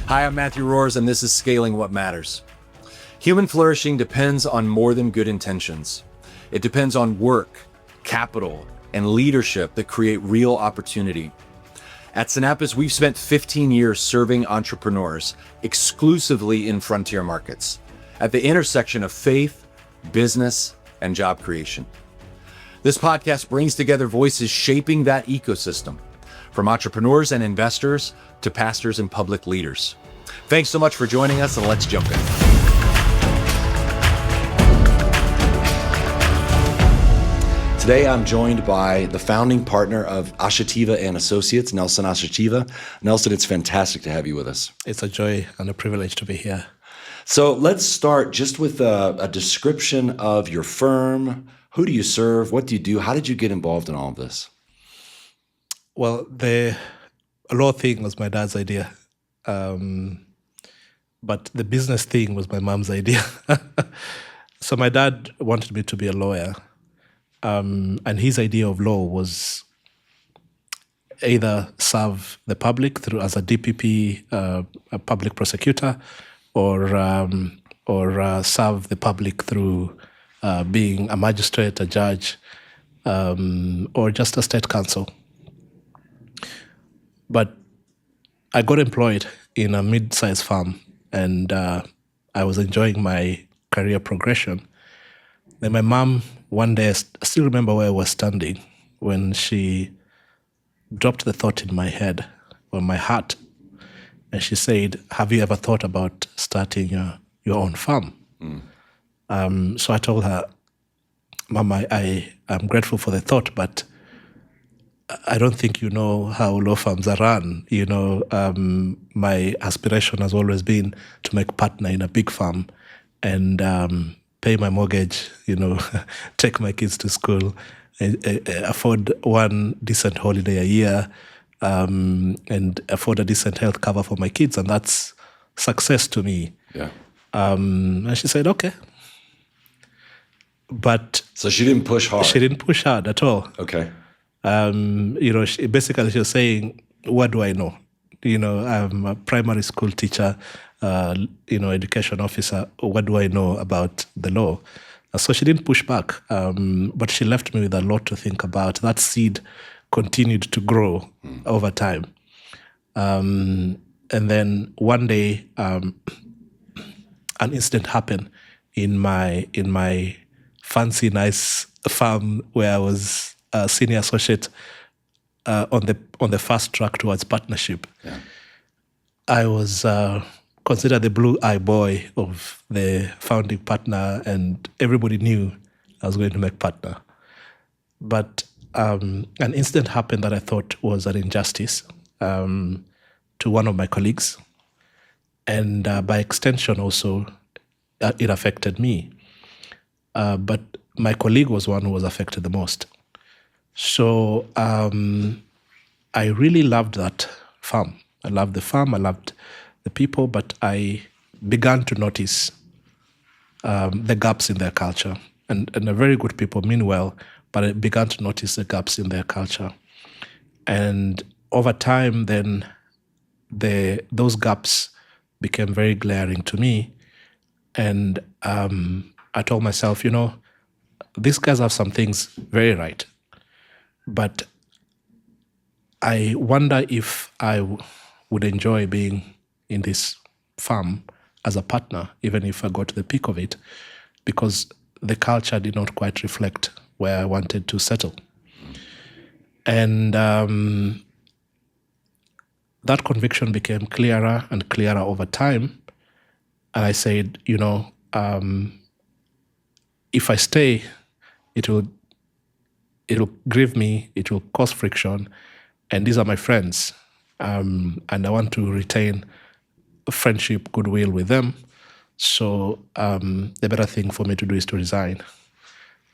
Hi, I'm Matthew Rohrs, and this is Scaling What Matters. Human flourishing depends on more than good intentions. It depends on work, capital, and leadership that create real opportunity. At Sinapis, we've spent 15 years serving entrepreneurs exclusively in frontier markets, at the intersection of faith, business, and job creation. This podcast brings together voices shaping that ecosystem, from entrepreneurs and investors to pastors and public leaders. Thanks so much for joining us, and let's jump in. Today, I'm joined by the founding partner of Ashitiva and Associates, Nelson Ashitiva. Nelson, it's fantastic to have you with us. It's a joy and a privilege to be here. So let's start just with a description of your firm. Who do you serve? What do you do? How did you get involved in all of this? Well, the law thing was my dad's idea. But the business thing was my mom's idea. So my dad wanted me to be a lawyer. And his idea of law was either serve the public through as a DPP, a public prosecutor, or serve the public through being a magistrate, a judge, or just a state counsel. But I got employed in a mid-sized firm, and I was enjoying my career progression. Then my mom, one day, I still remember where I was standing when she dropped the thought in my head, or my heart, and she said, "Have you ever thought about starting your own firm?" So I told her, "Mom, I'm grateful for the thought, but I don't think you know how law firms are run. My aspiration has always been to make partner in a big firm and pay my mortgage, take my kids to school, afford one decent holiday a year, and afford a decent health cover for my kids, and that's success to me." Yeah. And she said, "Okay." But so she didn't push hard. She didn't push hard at all. Okay. Basically she was saying, "What do I know? I'm a primary school teacher, education officer. What do I know about the law?" So she didn't push back, but she left me with a lot to think about. That seed continued to grow over time. And then one day, an incident happened in my fancy, nice firm where I was a senior associate on the fast track towards partnership. Yeah. I was considered the blue-eye boy of the founding partner, and everybody knew I was going to make partner. But an incident happened that I thought was an injustice to one of my colleagues, and by extension also, it affected me. But my colleague was one who was affected the most. So I really loved that farm. I loved the farm, I loved the people, but I began to notice the gaps in their culture. And they're very good people, mean well, but I began to notice the gaps in their culture. And over time, then, those gaps became very glaring to me. And I told myself, these guys have some things very right. But I wonder if I would enjoy being in this farm as a partner, even if I got to the peak of it, because the culture did not quite reflect where I wanted to settle. And that conviction became clearer and clearer over time. And I said, if I stay, it'll grieve me, it will cause friction, and these are my friends, and I want to retain friendship, goodwill with them. So the better thing for me to do is to resign.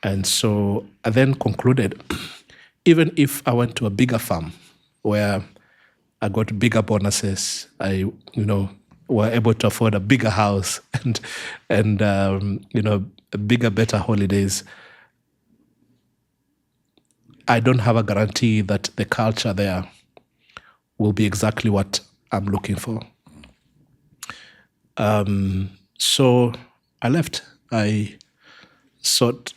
And so I then concluded, even if I went to a bigger firm where I got bigger bonuses, I were able to afford a bigger house and bigger, better holidays, I don't have a guarantee that the culture there will be exactly what I'm looking for. So I left. I sought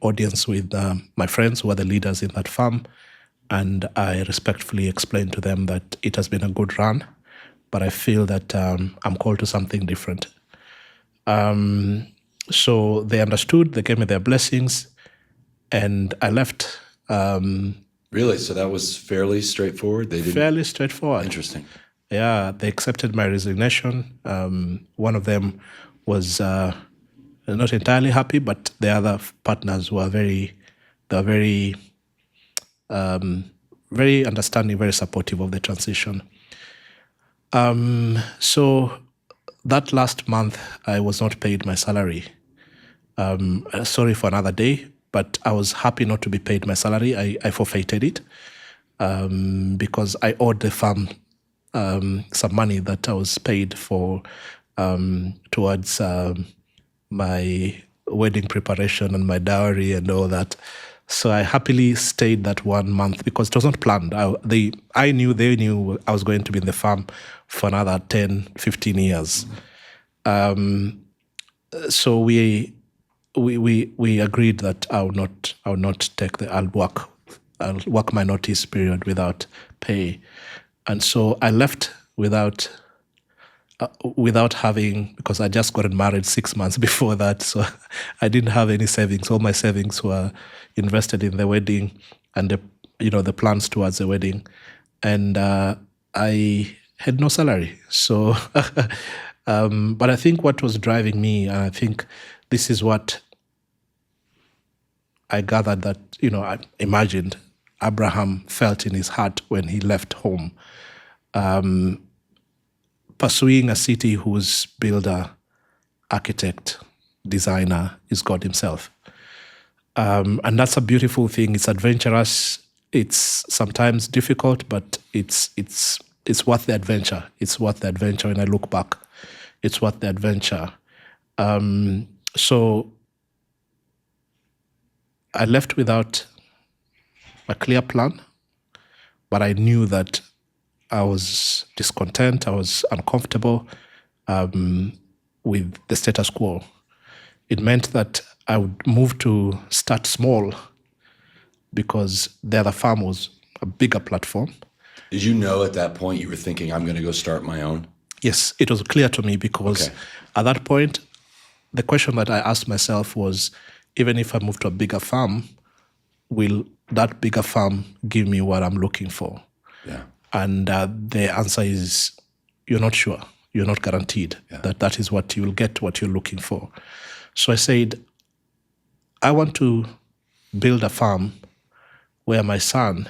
audience with my friends who are the leaders in that farm, and I respectfully explained to them that it has been a good run, but I feel that I'm called to something different. So they understood. They gave me their blessings, and I left. Really? So that was fairly straightforward? They didn't... Fairly straightforward. Interesting. Yeah, they accepted my resignation. One of them was not entirely happy, but the other partners were very understanding, very supportive of the transition. So that last month, I was not paid my salary. Sorry for another day, but I was happy not to be paid my salary. I forfeited it because I owed the farm some money that I was paid for towards my wedding preparation and my dowry and all that. So I happily stayed that 1 month because it was not planned. They knew I was going to be in the farm for another 10, 15 years. So we agreed that I'll not take I'll work my notice period without pay. And so I left without having, because I just gotten married 6 months before that, so I didn't have any savings. All my savings were invested in the wedding and the plans towards the wedding, and I had no salary. So, but I think what was driving me, and I think this is what I gathered that I imagined Abraham felt in his heart when he left home. Pursuing a city whose builder, architect, designer is God himself. And that's a beautiful thing. It's adventurous. It's sometimes difficult, but it's worth the adventure. It's worth the adventure when I look back. It's worth the adventure. So I left without a clear plan, but I knew that I was discontent, I was uncomfortable with the status quo. It meant that I would move to start small because the other farm was a bigger platform. Did you know at that point you were thinking, I'm going to go start my own? Yes, it was clear to me because at that point, the question that I asked myself was, even if I move to a bigger farm, will that bigger farm give me what I'm looking for? Yeah. And the answer is, you're not sure. You're not guaranteed that is what you will get, what you're looking for. So I said, I want to build a farm where my son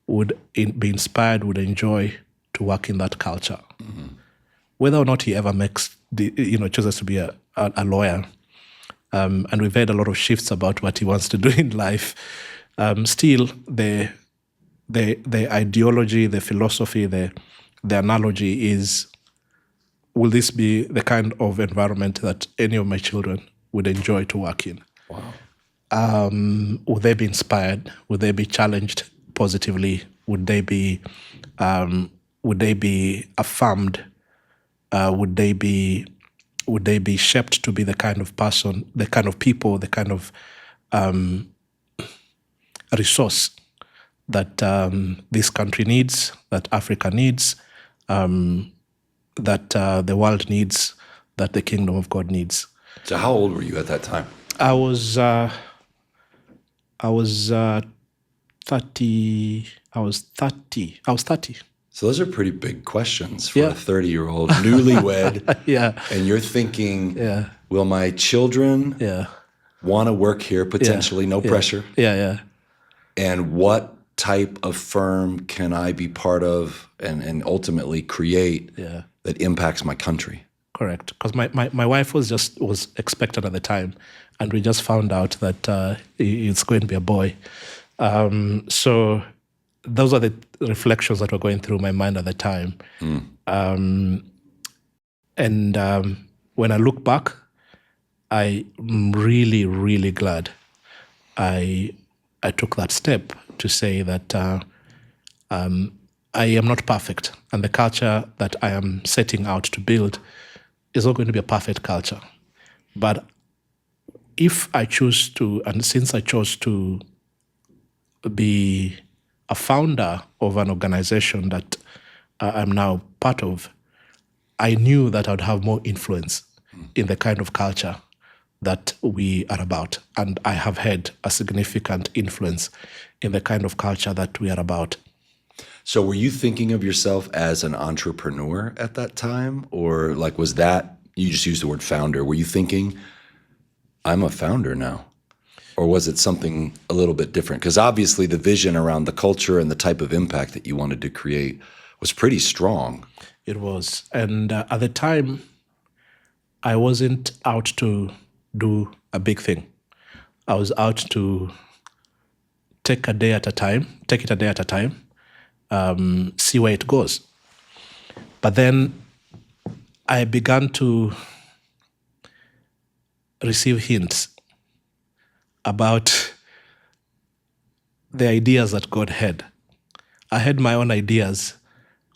would be inspired, would enjoy to work in that culture. Mm-hmm. Whether or not he ever chooses to be a lawyer. And we've had a lot of shifts about what he wants to do in life. Still, the ideology, the philosophy, the analogy is, will this be the kind of environment that any of my children would enjoy to work in? Wow. Would they be inspired? Would they be challenged positively? Would they be affirmed? Would they be shaped to be the kind of person, the kind of people, the kind of resource that this country needs, that Africa needs, that the world needs, that the kingdom of God needs. So how old were you at that time? I was 30. I was 30. So those are pretty big questions for a 30-year-old newlywed. Yeah. And you're thinking, will my children want to work here potentially? No pressure. Yeah. And what type of firm can I be part of and ultimately create that impacts my country? Correct. Because my wife was expected at the time, and we just found out that it's going to be a boy. So those are the reflections that were going through my mind at the time. And when I look back, I'm really, really glad I took that step to say that I am not perfect, and the culture that I am setting out to build is not going to be a perfect culture. But if I choose to, and since I chose to be a founder of an organization that I'm now part of, I knew that I would have more influence in the kind of culture that we are about. And I have had a significant influence in the kind of culture that we are about. So were you thinking of yourself as an entrepreneur at that time? Or like, was that, you just used the word founder, were you thinking, I'm a founder now? Or was it something a little bit different? Because obviously the vision around the culture and the type of impact that you wanted to create was pretty strong. It was. And at the time, I wasn't out to do a big thing. I was out to take it a day at a time, see where it goes. But then I began to receive hints about the ideas that God had. I had my own ideas,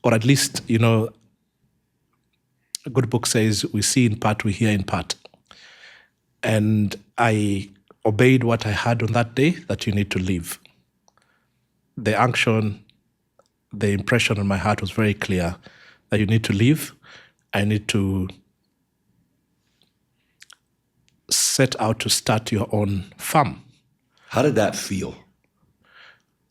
or at least, a good book says, we see in part, we hear in part. And I obeyed what I had on that day, that you need to live. The unction, the impression on my heart was very clear that you need to live. I need to set out to start your own farm. How did that feel?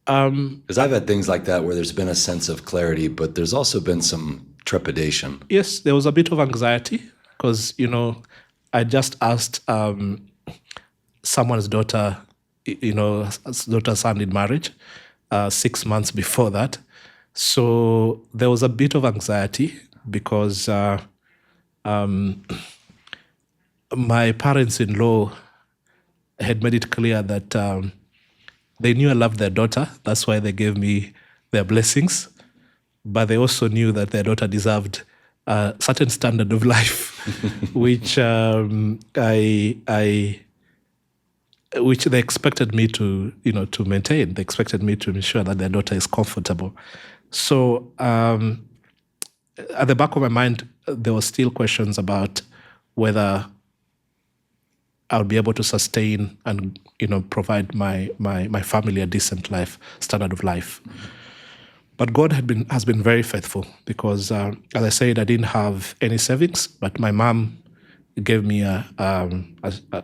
Because I've had things like that where there's been a sense of clarity, but there's also been some trepidation. Yes, there was a bit of anxiety because, I just asked someone's daughter, daughter's hand in marriage 6 months before that. So there was a bit of anxiety because my parents-in-law had made it clear that they knew I loved their daughter. That's why they gave me their blessings. But they also knew that their daughter deserved a certain standard of life, which which they expected me to maintain. They expected me to ensure that their daughter is comfortable. So at the back of my mind, there were still questions about whether I'll be able to sustain and provide my family a decent life, standard of life. But God has been very faithful because, as I said, I didn't have any savings, but my mom gave me a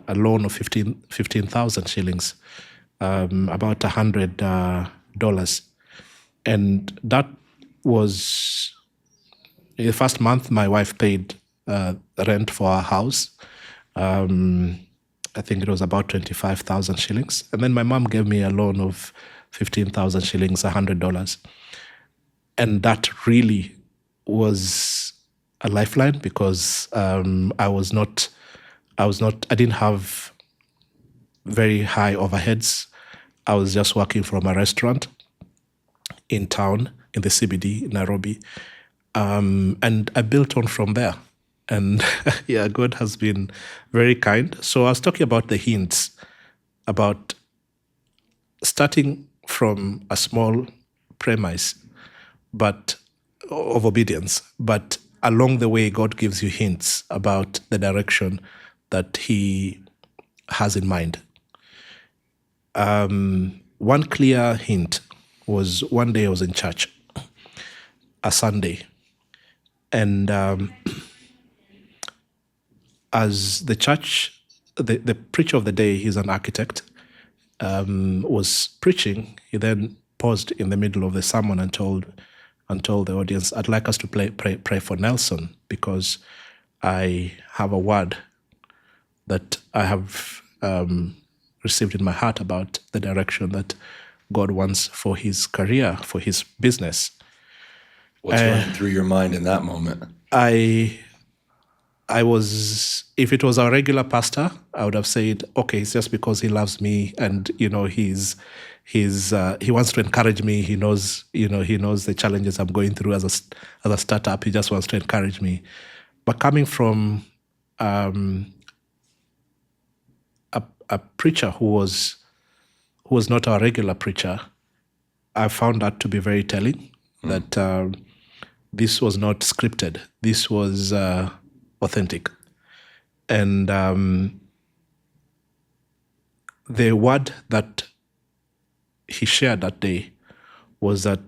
loan of 15,000 shillings, about $100. And that was, in the first month, my wife paid rent for our house. I think it was about 25,000 shillings. And then my mom gave me a loan of 15,000 shillings, $100. And that really was a lifeline because I didn't have very high overheads. I was just working from a restaurant in town, in the CBD, Nairobi. And I built on from there. And yeah, God has been very kind. So I was talking about the hints, about starting from a small premise, but of obedience. But along the way, God gives you hints about the direction that He has in mind. One clear hint was one day I was in church, a Sunday, and as the church, the preacher of the day, he's an architect, was preaching. He then paused in the middle of the sermon and told the audience, I'd like us to pray for Nelson because I have a word that I have received in my heart about the direction that God wants for his career, for his business. What's running through your mind in that moment? I was, if it was a regular pastor, I would have said, okay, it's just because he loves me and, he wants to encourage me. He knows the challenges I'm going through as a startup. He just wants to encourage me. But coming from a preacher who was not our regular preacher, I found that to be very telling. that this was not scripted. This was authentic. And the word that he shared that day was that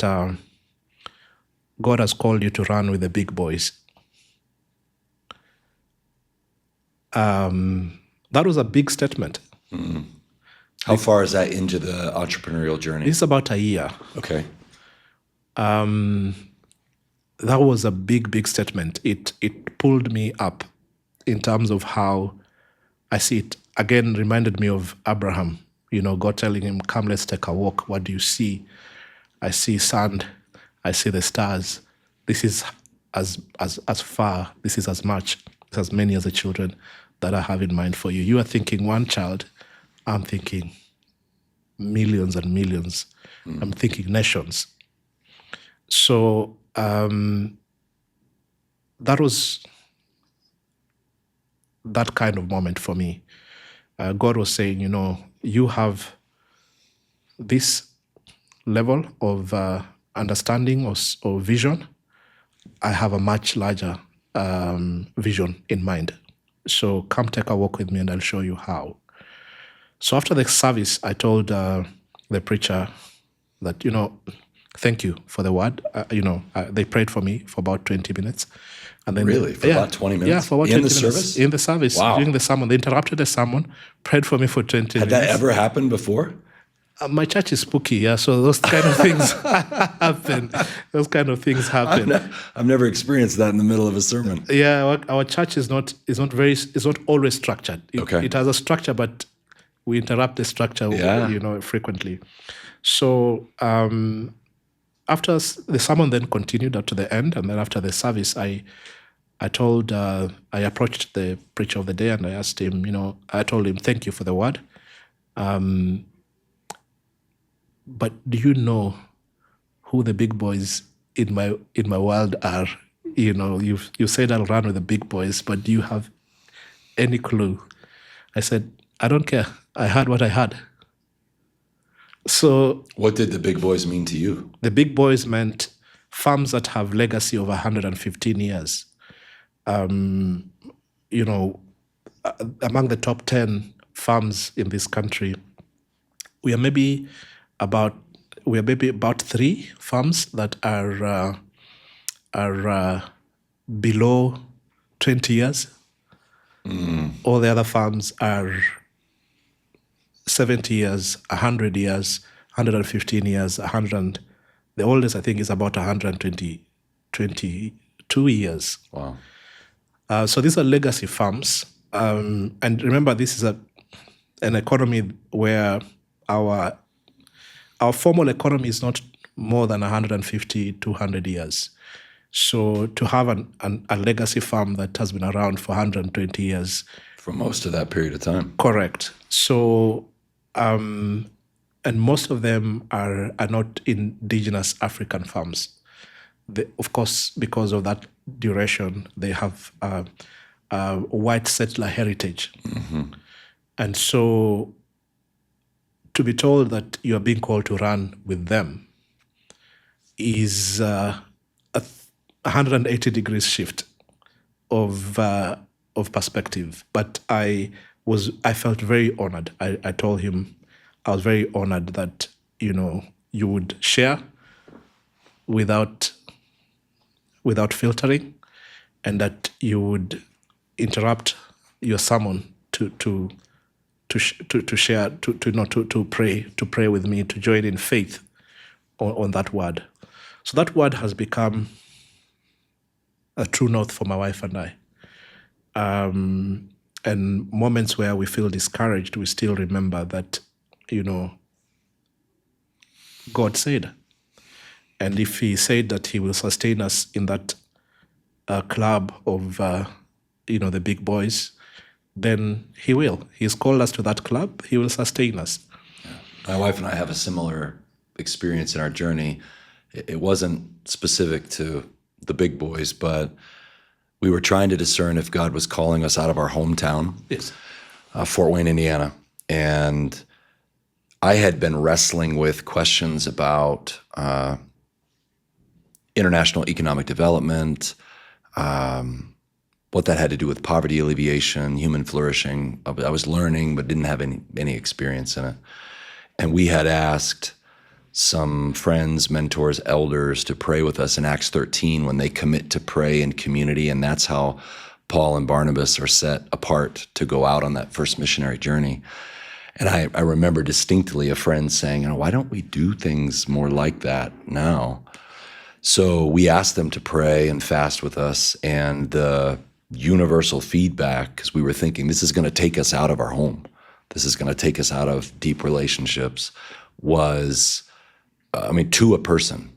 God has called you to run with the big boys. That was a big statement. How far is that into the entrepreneurial journey? It's about a year. Okay. That was a big statement. It pulled me up in terms of how I see it. Again, reminded me of Abraham. God telling him, "Come, let's take a walk. What do you see?" "I see sand. I see the stars. This is as far. This is as much, as many as the children that I have in mind for you." You are thinking one child. I'm thinking millions and millions. I'm thinking nations. So that was that kind of moment for me. God was saying, you have this level of understanding or vision. I have a much larger vision in mind. So come take a walk with me and I'll show you how. So after the service, I told the preacher that, thank you for the word. They prayed for me for about 20 minutes. And then really? For about 20 minutes? Yeah, for about 20 minutes. Service? In the service. Wow. During the sermon. They interrupted the sermon, prayed for me for 20 minutes. Had that ever happened before? My church is spooky, yeah, so those kind of things happen. Those kind of things happen. I've never experienced that in the middle of a sermon. Yeah, our church is not always structured. It has a structure, but we interrupt the structure, frequently. So after the sermon then continued up to the end, and then after the service, I approached the preacher of the day and I asked him, I told him, thank you for the word. But do you know who the big boys in my world are? You said I'll run with the big boys, but do you have any clue? I said, I don't care. I heard what I heard. So what did the big boys mean to you? The big boys meant farms that have legacy of 115 years. Among the top 10 farms in this country, we are maybe about 3 farms that are below 20 years. All the other farms are 70 years, 100 years, 115 years, 100. The oldest, I think, is about 122 years. Wow. So these are legacy farms. And remember, this is an economy where our formal economy is not more than 150, 200 years. So to have a legacy farm that has been around for 120 years. For most of that period of time. Correct. So, and most of them are not indigenous African farms. Of course, because of that duration, they have white settler heritage. Mm-hmm. And so to be told that you are being called to run with them is a 180 degrees shift of perspective. But I felt very honored. I told him I was very honored that you would share without filtering, and that you would interrupt your sermon to share, to pray with me, to join in faith on that word. So that word has become a true north for my wife and I. And moments where we feel discouraged, we still remember that, God said. And if he said that he will sustain us in that club of, the big boys, then he will. He's called us to that club. He will sustain us. Yeah. My wife and I have a similar experience in our journey. It wasn't specific to the big boys, but we were trying to discern if God was calling us out of our hometown, yes, Fort Wayne, Indiana. And I had been wrestling with questions about international economic development, what that had to do with poverty alleviation, human flourishing. I was learning, but didn't have any experience in it. And we had asked some friends, mentors, elders to pray with us in Acts 13 when they commit to pray in community. And that's how Paul and Barnabas are set apart to go out on that first missionary journey. And I remember distinctly a friend saying, why don't we do things more like that now? So we asked them to pray and fast with us, and the universal feedback, because we were thinking this is going to take us out of our home, this is going to take us out of deep relationships, was, to a person,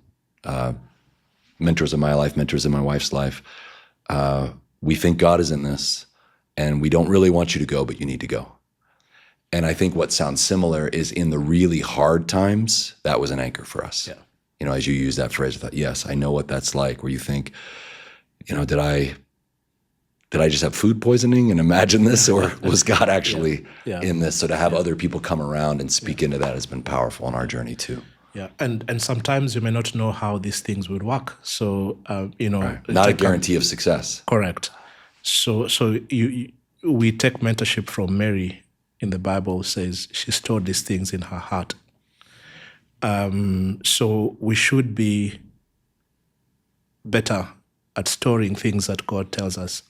mentors in my life, mentors in my wife's life, we think God is in this, and we don't really want you to go, but you need to go. And I think what sounds similar is in the really hard times, that was an anchor for us. Yeah. As you use that phrase, I thought, yes, I know what that's like, where you think, did I just have food poisoning and imagine this, or was God actually in this? So to have other people come around and speak into that has been powerful on our journey too. Yeah, and sometimes you may not know how these things would work. So right. Not a guarantee of success. Correct. So we take mentorship from Mary. In the Bible says she stored these things in her heart. So we should be better at storing things that God tells us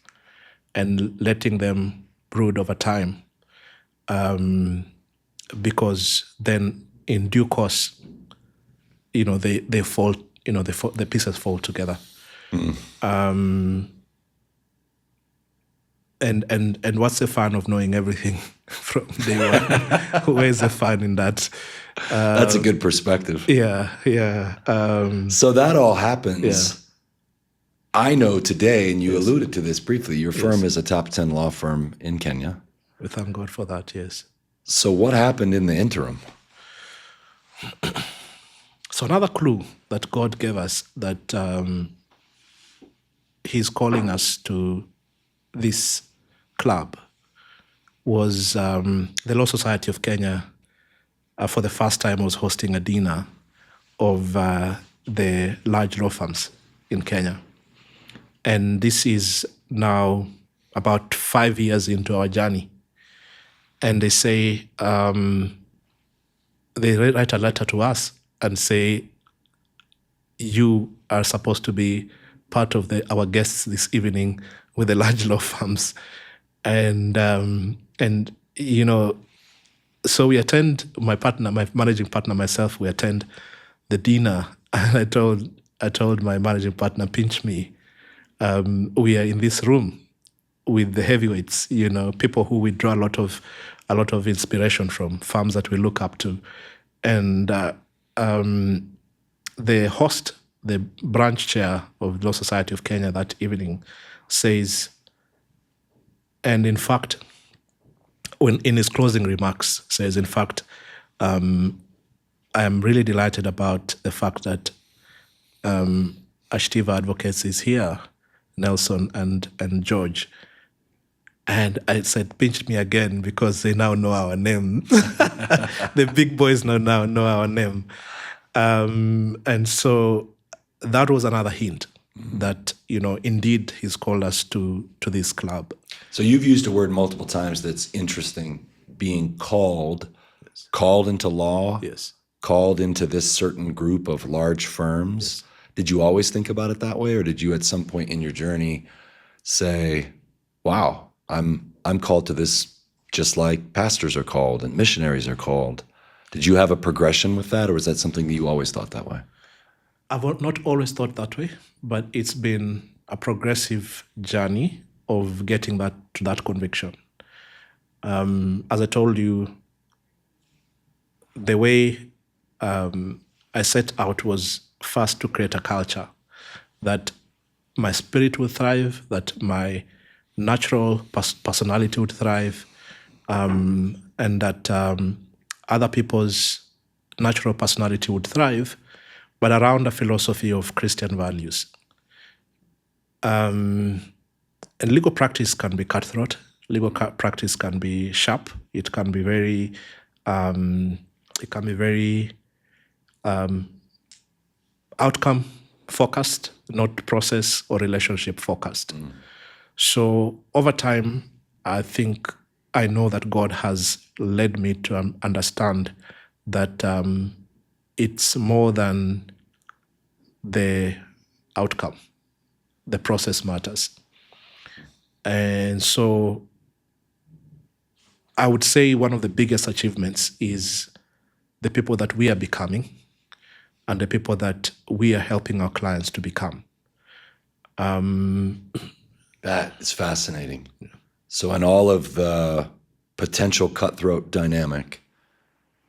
and letting them brood over time, because then in due course, they fall. The pieces fall together. Mm. And what's the fun of knowing everything from day one? Where's the fun in that? That's a good perspective. Yeah. So that all happens. Yeah. I know today, and you alluded to this briefly, your firm is a top 10 law firm in Kenya. We thank God for that, yes. So what happened in the interim? So another clue that God gave us that he's calling us to this club was the Law Society of Kenya, for the first time, was hosting a dinner of the large law firms in Kenya. And this is now about 5 years into our journey. And they say, they write a letter to us and say, you are supposed to be part of our guests this evening with the large law firms. And so we attend, my managing partner, myself, we attend the dinner. And I told my managing partner, pinch me. We are in this room with the heavyweights, people who we draw a lot of inspiration from, firms that we look up to. And the host, the branch chair of the Law Society of Kenya that evening, says, and in fact, when in his closing remarks, says, in fact, I am really delighted about the fact that Ashitiva Advocates is here, Nelson and George. And I said, pinch me again, because they now know our name. The big boys now know our name. And so that was another hint that, indeed he's called us to this club. So you've used a word multiple times that's interesting, being called into law, yes, called into this certain group of large firms. Yes. Did you always think about it that way, or did you at some point in your journey say, wow, I'm called to this just like pastors are called and missionaries are called? Did you have a progression with that, or was that something that you always thought that way? I've not always thought that way, but it's been a progressive journey of getting to that conviction. As I told you, the way I set out was first to create a culture that my spirit would thrive, that my natural personality would thrive, and that other people's natural personality would thrive, but around a philosophy of Christian values. And legal practice can be cutthroat. Legal practice can be sharp. It can be very, outcome focused, not process or relationship focused. So over time, I think I know that God has led me to understand that it's more than the outcome. The process matters. And so I would say one of the biggest achievements is the people that we are becoming and the people that we are helping our clients to become. That is fascinating. So in all of the potential cutthroat dynamic,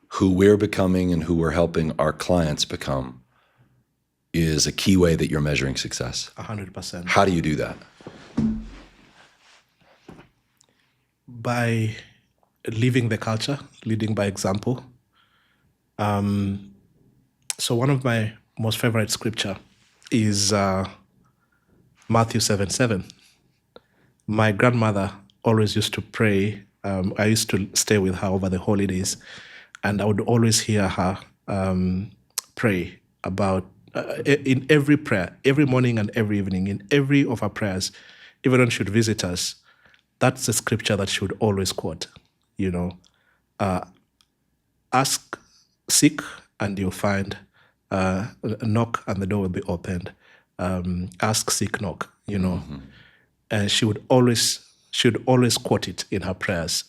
who we're becoming and who we're helping our clients become is a key way that you're measuring success. 100%. How do you do that? By living the culture, leading by example. So one of my most favorite scripture is Matthew 7:7. My grandmother always used to pray. I used to stay with her over the holidays, and I would always hear her pray about, in every prayer, every morning and every evening, in every of her prayers, even when she would visit us, that's the scripture that she would always quote, ask, seek, and you'll find, knock, and the door will be opened. Ask, seek, knock, And she would always quote it in her prayers.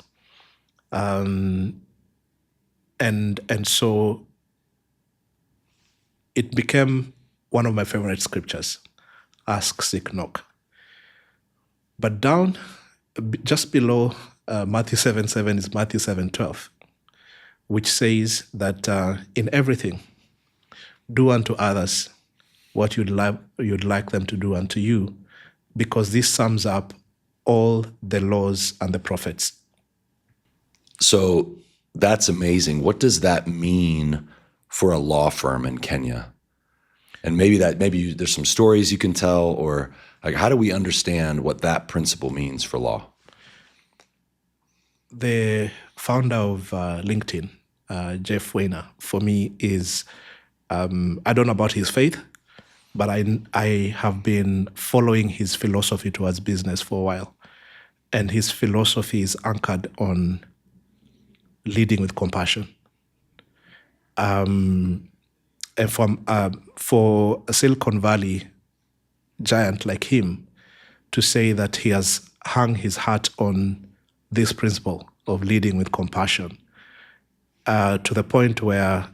And so it became one of my favorite scriptures, ask, seek, knock. But down, just below Matthew 7:7 is Matthew 7:12, which says that in everything, do unto others what you'd like them to do unto you, because this sums up all the laws and the prophets. So that's amazing. What does that mean for a law firm in Kenya? And maybe there's some stories you can tell, or like, how do we understand what that principle means for law? The founder of LinkedIn, Jeff Weiner, for me is, I don't know about his faith, but I have been following his philosophy towards business for a while. And his philosophy is anchored on leading with compassion. And for a Silicon Valley giant like him to say that he has hung his hat on this principle of leading with compassion, to the point where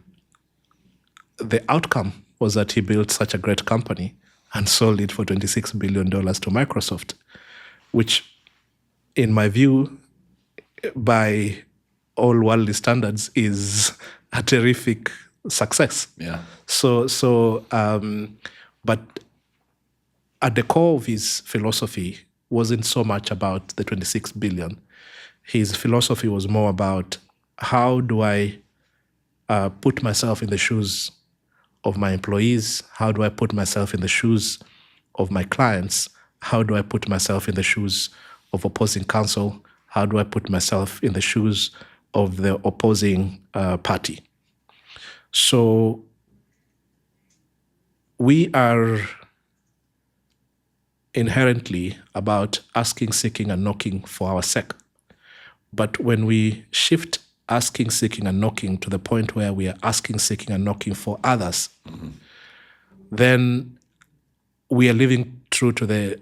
the outcome was that he built such a great company and sold it for $26 billion to Microsoft, which, in my view, by all worldly standards, is a terrific success. Yeah. But at the core of his philosophy wasn't so much about the 26 billion. His philosophy was more about, how do I put myself in the shoes of my employees? How do I put myself in the shoes of my clients? How do I put myself in the shoes of opposing counsel? How do I put myself in the shoes of the opposing party? So we are inherently about asking, seeking, and knocking for our sake. But when we shift asking, seeking, and knocking to the point where we are asking, seeking, and knocking for others, then we are living true to the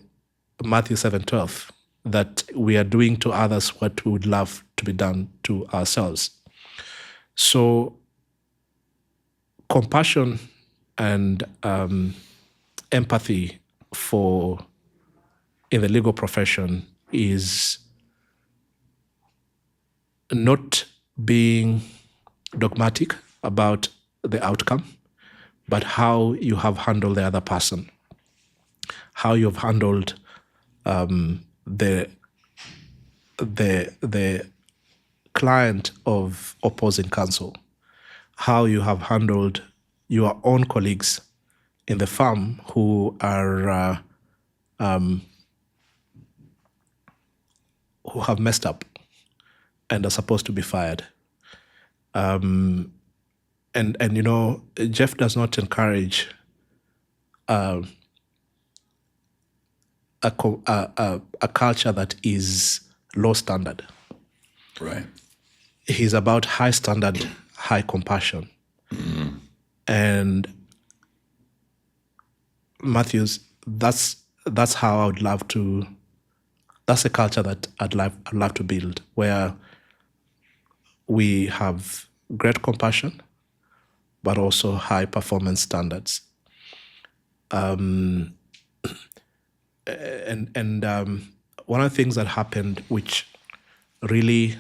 Matthew 7:12, that we are doing to others what we would love to be done to ourselves. So compassion and empathy in the legal profession is not being dogmatic about the outcome, but how you have handled the other person, how you've handled the client of opposing counsel, how you have handled your own colleagues in the firm who are who have messed up and are supposed to be fired. And Jeff does not encourage a culture that is low standard. Right. He's about high standard, high compassion. Mm-hmm. And Matthews, that's how I would love to. That's a culture that I'd love to build, where we have great compassion, but also high performance standards. And one of the things that happened, which really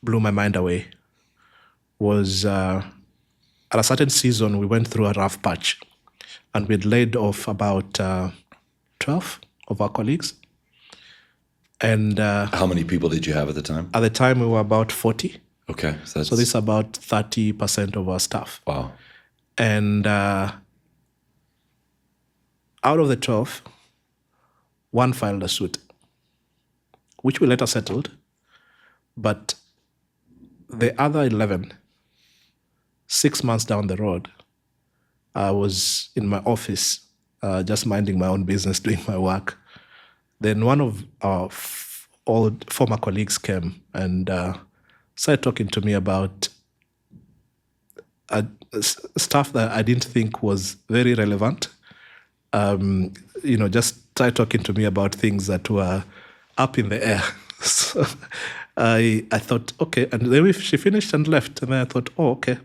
blew my mind away, was at a certain season we went through a rough patch, and we'd laid off about 12 of our colleagues. And how many people did you have at the time? At the time, we were about 40. Okay, so this is about 30% of our staff. Wow. And out of the 12, one filed a suit, which we later settled. But the other 11, 6 months down the road, I was in my office, just minding my own business, doing my work. Then one of our old former colleagues came and started talking to me about stuff that I didn't think was very relevant. Just started talking to me about things that were up in the air. So I thought, okay. And then she finished and left. And then I thought, oh, okay,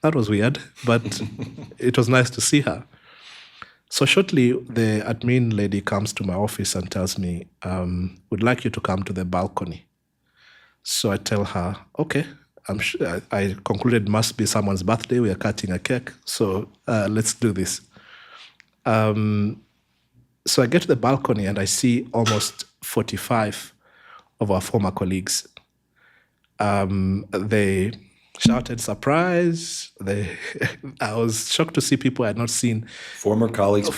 that was weird. But it was nice to see her. So shortly, the admin lady comes to my office and tells me, we'd like you to come to the balcony. So I tell her, okay, I'm sure, I concluded it must be someone's birthday. We are cutting a cake. So let's do this. So I get to the balcony and I see almost 45 of our former colleagues. They shouted surprise. I was shocked to see people I had not seen. Former colleagues,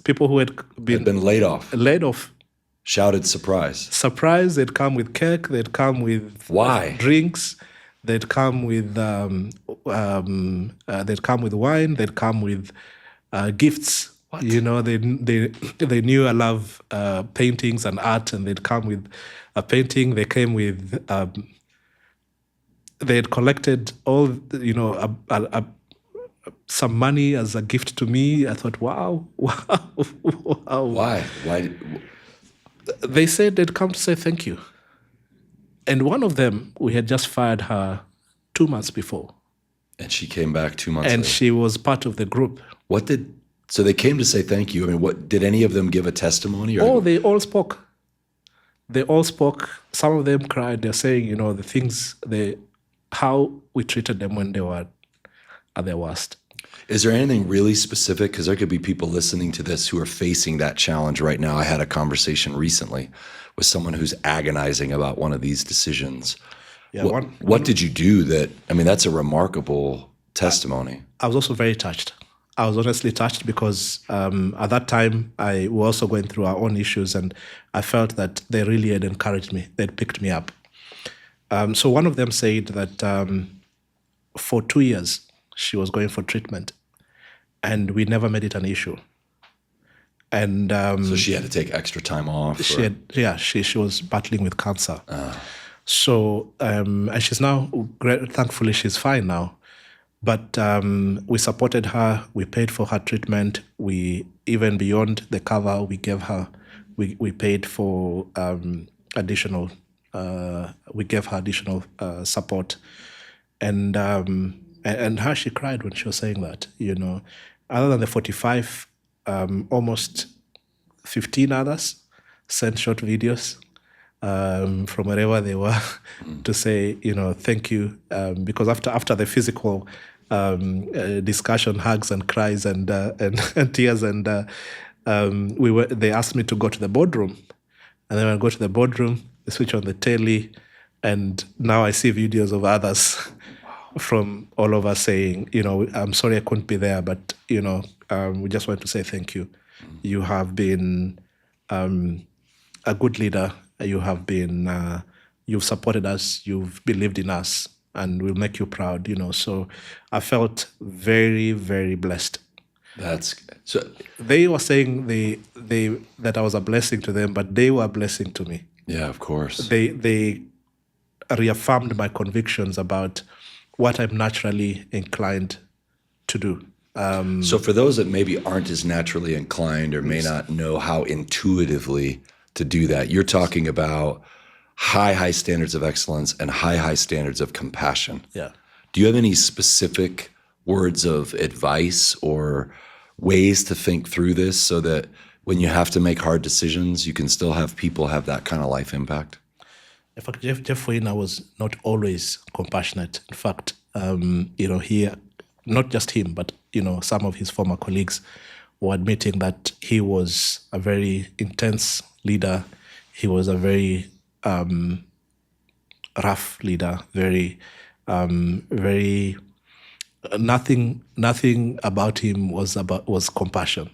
people who had been laid off. Shouted surprise. Surprise. They'd come with cake. They'd come with drinks. They'd come with wine. They'd come with gifts. What? They knew I love paintings and art, and they'd come with a painting. They came with. They had collected all, some money as a gift to me. I thought, wow. Why? They said they'd come to say thank you. And one of them, we had just fired her 2 months before. And she came back 2 months later. And she was part of the group. So they came to say thank you. I mean, did any of them give a testimony? Oh, they all spoke. Some of them cried. They're saying, the things, how we treated them when they were at their worst. Is there anything really specific? Because there could be people listening to this who are facing that challenge right now. I had a conversation recently with someone who's agonizing about one of these decisions. Yeah, what did you do that's a remarkable testimony. I was also very touched. I was honestly touched because at that time, we were also going through our own issues, and I felt that they really had encouraged me. They'd picked me up. So one of them said that for 2 years, she was going for treatment, and we never made it an issue. And so she had to take extra time off. She was battling with cancer. So and she's now thankfully she's fine now. But we supported her. We paid for her treatment. We even beyond the cover we gave her, we paid for additional. We gave her additional support, and her, she cried when she was saying that. Other than the 45, almost 15 others sent short videos from wherever they were to say, thank you, because after the physical discussion, hugs and cries and tears, and they asked me to go to the boardroom, and then when I go to the boardroom, they switch on the telly, and now I see videos of others from all over saying, I'm sorry I couldn't be there, but we just want to say thank you. You have been a good leader. You have been, you've supported us. You've believed in us, and will make you proud, So I felt very, very blessed. That's so. They were saying that I was a blessing to them, but they were a blessing to me. Yeah, of course. They reaffirmed my convictions about what I'm naturally inclined to do. So for those that maybe aren't as naturally inclined or may not know how intuitively to do that, you're talking about high standards of excellence and high standards of compassion. Yeah. Do you have any specific words of advice or ways to think through this so that when you have to make hard decisions, you can still have people have that kind of life impact? In fact, Jeff Wayne was not always compassionate. In fact, he, not just him, but some of his former colleagues were admitting that he was a very intense leader. He was a very rough leader. Very nothing about him was compassion.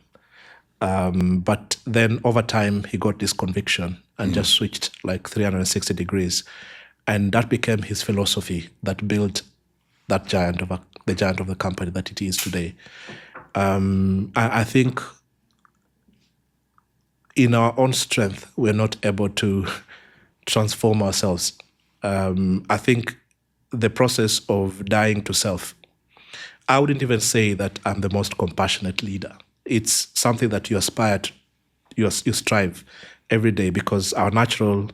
But then over time, he got this conviction and just switched like 360 degrees. And that became his philosophy that built that the giant of the company that it is today. I think in our own strength, we're not able to transform ourselves. I think the process of dying to self, I wouldn't even say that I'm the most compassionate leader. It's something that you aspire to, you strive every day, because our natural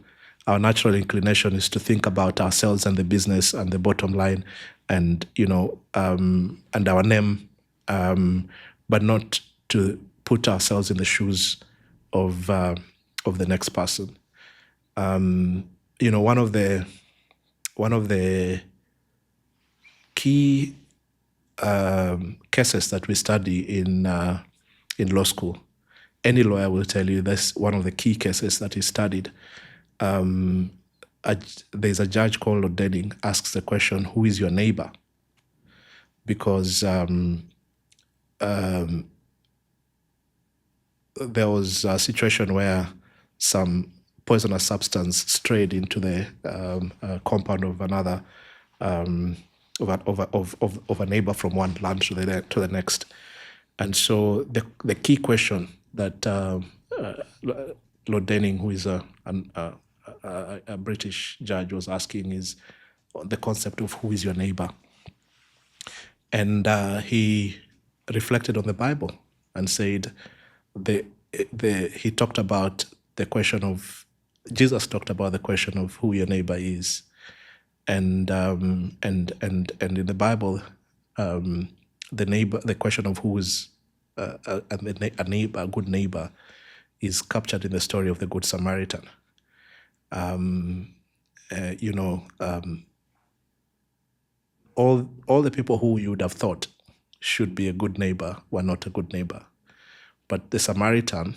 inclination is to think about ourselves and the business and the bottom line and and our name, but not to put ourselves in the shoes of the next person. One of the key cases that we study in law school. Any lawyer will tell you that's one of the key cases that is studied. There's a judge called Lord Denning asks the question, who is your neighbor? Because there was a situation where some poisonous substance strayed into the compound of another of a neighbor from one land to the next. And so the key question that Lord Denning, who is a British judge, was asking is the concept of who is your neighbor. And he reflected on the Bible and said he talked about the question of, Jesus talked about the question of who your neighbor is. And in the Bible, the question of who is a neighbor, a good neighbor, is captured in the story of the Good Samaritan. All the people who you would have thought should be a good neighbor were not a good neighbor, but the Samaritan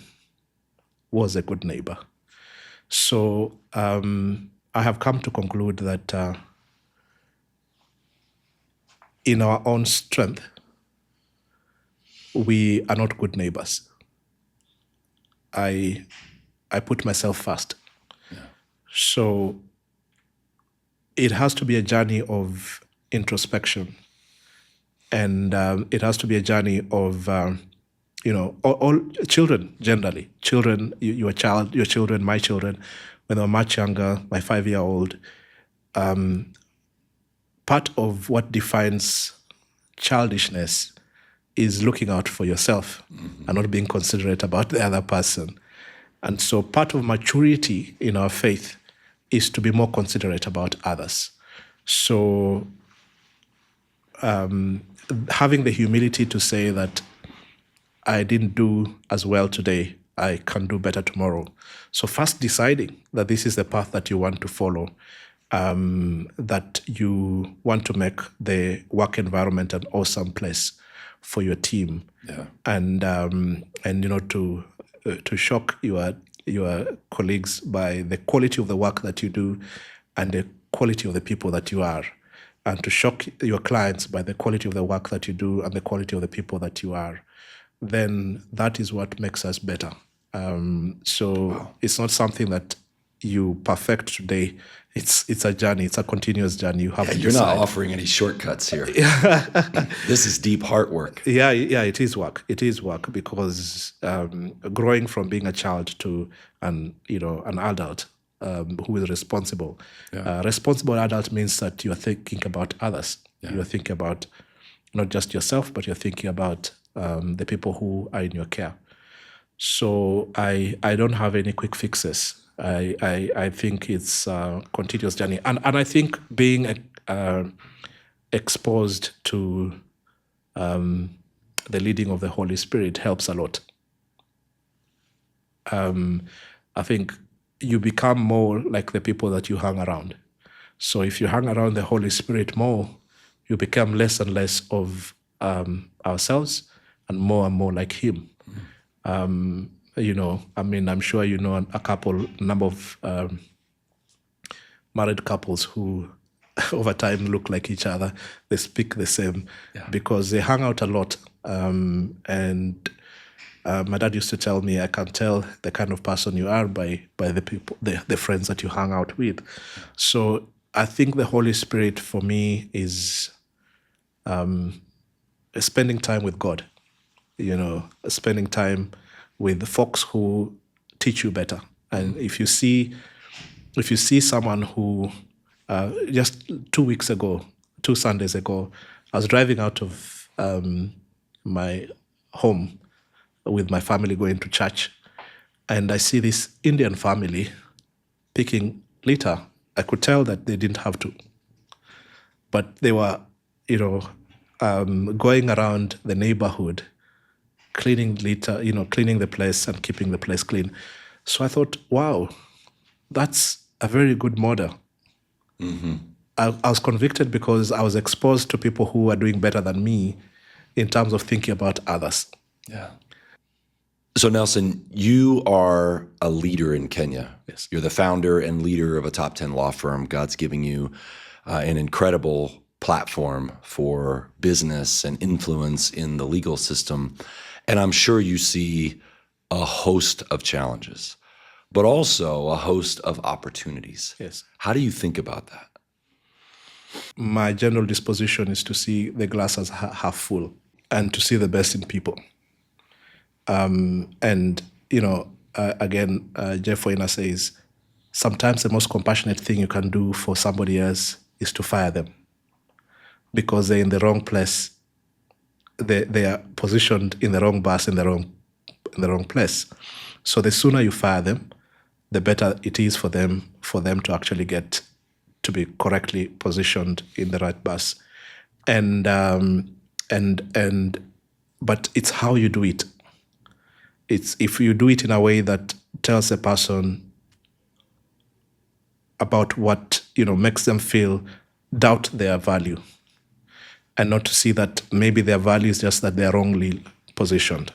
was a good neighbor. So I have come to conclude that in our own strength, we are not good neighbors. I put myself first. Yeah. So it has to be a journey of introspection, and it has to be a journey of all children generally. Children, your child, your children, my children, when they were much younger, my 5-year-old. Part of what defines childishness is looking out for yourself and not being considerate about the other person. And so part of maturity in our faith is to be more considerate about others. So having the humility to say that I didn't do as well today, I can do better tomorrow. So first deciding that this is the path that you want to follow, that you want to make the work environment an awesome place for your team, yeah. and to shock your colleagues by the quality of the work that you do and the quality of the people that you are, and to shock your clients by the quality of the work that you do and the quality of the people that you are, then that is what makes us better. So wow. It's not something that you perfect today, it's a journey. It's a continuous journey. You have to You're decide. not offering any shortcuts here. This is deep heart work. Yeah, it is work. It is work because growing from being a child to an adult who is responsible. Responsible adult means that you are thinking about others. You are thinking about not just yourself, but you're thinking about the people who are in your care. So I don't have any quick fixes. I think it's a continuous journey, and I think being exposed to the leading of the Holy Spirit helps a lot. I think you become more like the people that you hang around. So if you hang around the Holy Spirit more, you become less and less of ourselves and more like Him. I'm sure you know a number of married couples who over time look like each other. They speak the same because they hang out a lot. And my dad used to tell me, I can tell the kind of person you are by the people, the friends that you hang out with. So I think the Holy Spirit for me is spending time with God, spending time with folks who teach you better. And if you see someone who, just 2 Sundays ago, I was driving out of my home with my family going to church, and I see this Indian family picking litter. I could tell that they didn't have to, but they were, going around the neighborhood, cleaning litter, cleaning the place and keeping the place clean. So I thought, wow, that's a very good model. Mm-hmm. I was convicted because I was exposed to people who are doing better than me in terms of thinking about others. Yeah. So Nelson, you are a leader in Kenya. Yes. You're the founder and leader of a top 10 law firm. God's giving you an incredible platform for business and influence in the legal system. And I'm sure you see a host of challenges, but also a host of opportunities. Yes. How do you think about that? My general disposition is to see the glass as half full and to see the best in people. Again, Jeff Weiner says, sometimes the most compassionate thing you can do for somebody else is to fire them because they're in the wrong place. They are positioned in the wrong bus, in the wrong place. So the sooner you fire them, the better it is for them to actually get to be correctly positioned in the right bus. But it's how you do it. It's if you do it in a way that tells a person about what, makes them doubt their value, and not to see that maybe their value is just that they're wrongly positioned.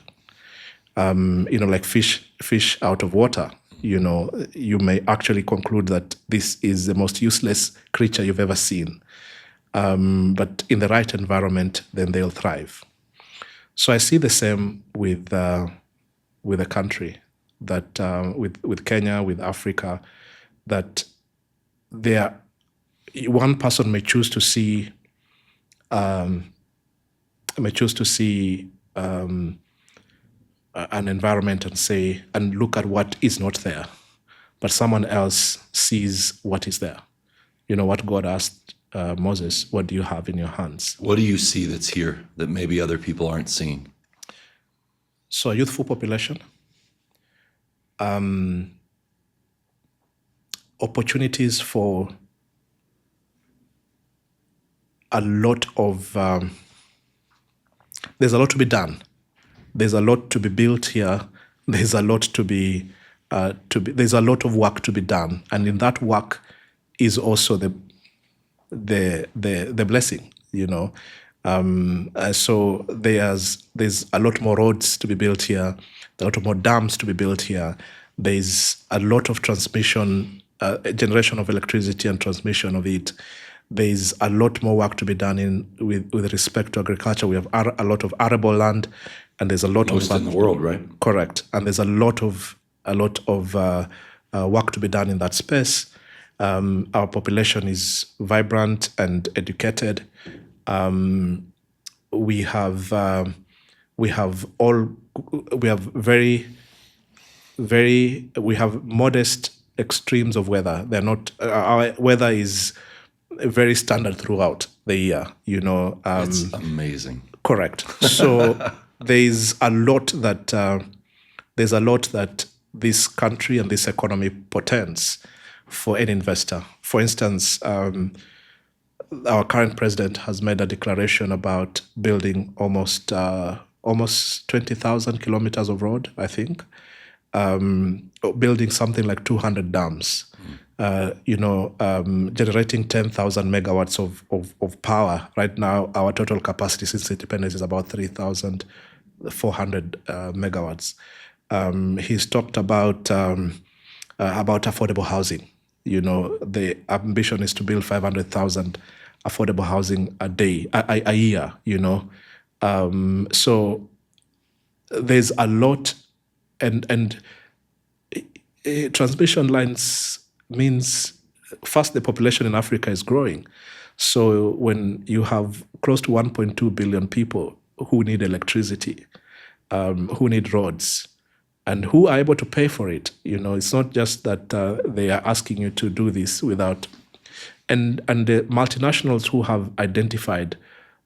Like fish out of water, you may actually conclude that this is the most useless creature you've ever seen. But in the right environment, then they'll thrive. So I see the same with a country, that with Kenya, with Africa, that one person may choose to see an environment and look at what is not there, but someone else sees what is there. What God asked Moses, what do you have in your hands? What do you see that's here that maybe other people aren't seeing? So a youthful population, opportunities for a lot of, there's a lot to be done. There's a lot to be built here. There's a lot there's a lot of work to be done. And in that work is also the blessing, So there's a lot more roads to be built here, a lot more dams to be built here. There's a lot of transmission, generation of electricity and transmission of it. There's a lot more work to be done with respect to agriculture. We have a lot of arable land, and there's a lot most in the world, right? Correct, and there's a lot of work to be done in that space. Our population is vibrant and educated. We have modest extremes of weather. They're not. Our weather is very standard throughout the year. It's amazing. Correct. So there's a lot that this country and this economy portends for an investor. For instance, our current president has made a declaration about building almost 20,000 kilometers of road, I think, building something like 200 dams, generating 10,000 megawatts of power. Right now, our total capacity since independence is about 3,400 megawatts. He's talked about affordable housing. The ambition is to build 500,000 affordable housing a year. So there's a lot, and transmission lines means first the population in Africa is growing. So when you have close to 1.2 billion people who need electricity, who need roads, and who are able to pay for it, it's not just that they are asking you to do this without, and the multinationals who have identified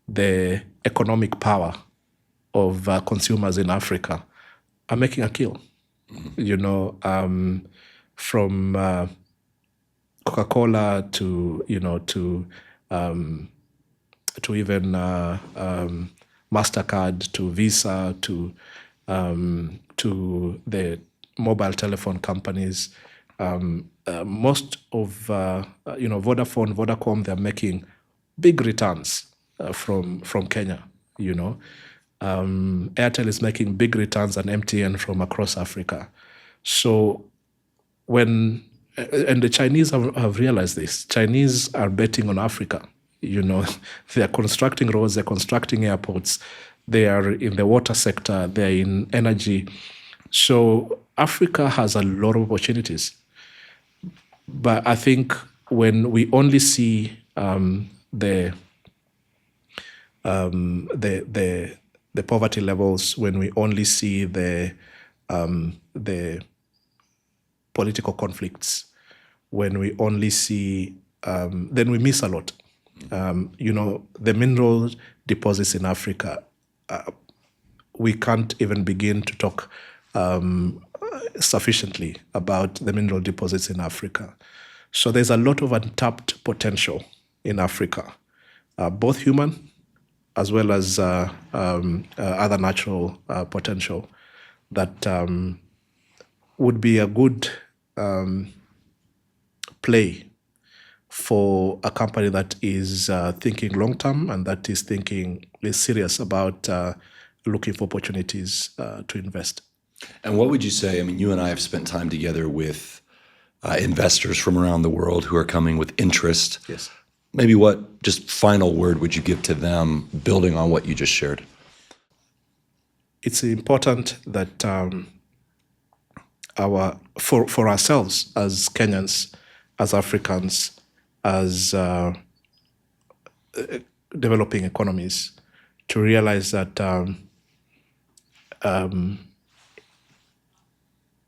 the economic power of consumers in Africa are making a kill. From Coca-Cola to even MasterCard to Visa to the mobile telephone companies. Most of Vodafone, Vodacom, they're making big returns from Kenya. Airtel is making big returns, and MTN from across Africa. So and the Chinese have realized this. Chinese are betting on Africa. They are constructing roads, they're constructing airports, they are in the water sector, they're in energy. So Africa has a lot of opportunities. But I think when we only see the poverty levels, when we only see the political conflicts, when we only see, then we miss a lot. The mineral deposits in Africa, we can't even begin to talk sufficiently about the mineral deposits in Africa. So there's a lot of untapped potential in Africa, both human as well as other natural potential that would be a good play for a company that is thinking long-term and that is serious about looking for opportunities to invest. And what would you say? I mean, you and I have spent time together with investors from around the world who are coming with interest. Yes. Maybe what just final word would you give to them, building on what you just shared? It's important that for ourselves as Kenyans, as Africans, as developing economies, to realize that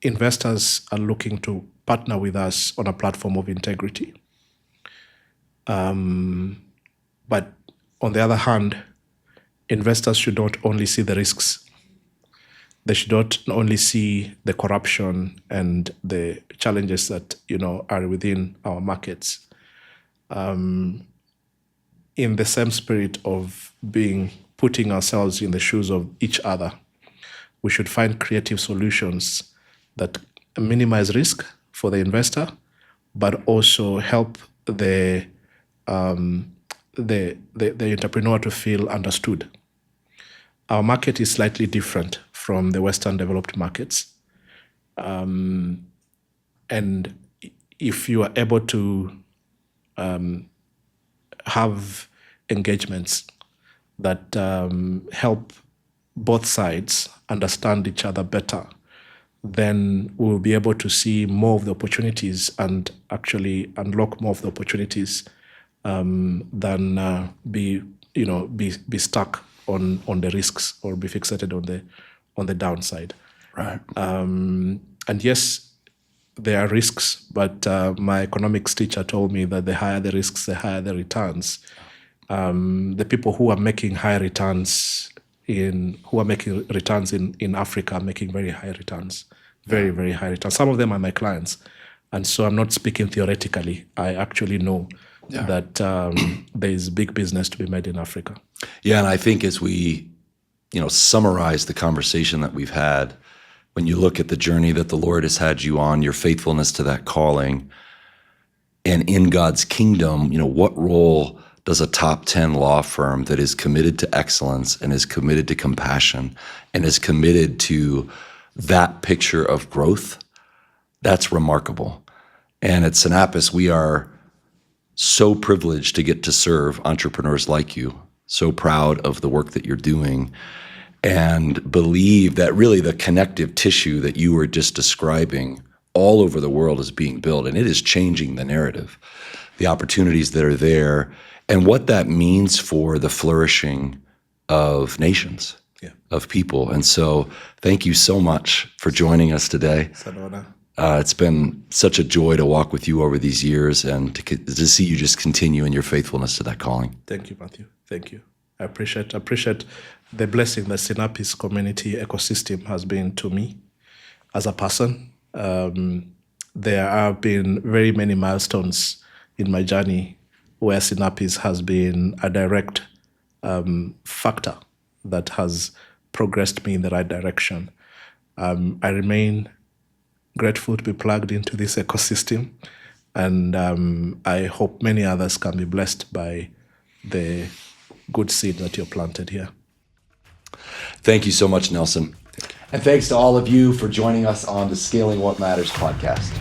investors are looking to partner with us on a platform of integrity. But on the other hand, investors should not only see the risks. They should not only see the corruption and the challenges that are within our markets. In the same spirit of putting ourselves in the shoes of each other, we should find creative solutions that minimize risk for the investor, but also help the entrepreneur to feel understood. Our market is slightly different from the Western developed markets. And if you are able to have engagements that help both sides understand each other better, then we'll be able to see more of the opportunities and actually unlock more of the opportunities than be stuck on the risks or be fixated on the downside. Right. And yes, there are risks, but my economics teacher told me that the higher the risks, the higher the returns. The people who are making high returns in Africa are making very high returns, very, very high returns. Some of them are my clients. And so I'm not speaking theoretically. I actually know that there is big business to be made in Africa. Yeah, and I think as we, summarize the conversation that we've had, when you look at the journey that the Lord has had you on, your faithfulness to that calling, and in God's kingdom, what role does a top 10 law firm that is committed to excellence and is committed to compassion and is committed to that picture of growth? That's remarkable. And at Sinapis, we are so privileged to get to serve entrepreneurs like you, so proud of the work that you're doing, and believe that really the connective tissue that you were just describing all over the world is being built, and it is changing the narrative, the opportunities that are there, and what that means for the flourishing of nations, of people. And so thank you so much for joining us today. It's an honor. It's been such a joy to walk with you over these years and to see you just continue in your faithfulness to that calling. Thank you, Matthew. Thank you. I appreciate the blessing the Sinapis community ecosystem has been to me as a person. There have been very many milestones in my journey where Sinapis has been a direct factor that has progressed me in the right direction. I remain grateful to be plugged into this ecosystem, and I hope many others can be blessed by the good seed that you're planted here. Thank you so much, Nelson. And thanks to all of you for joining us on the Scaling What Matters podcast.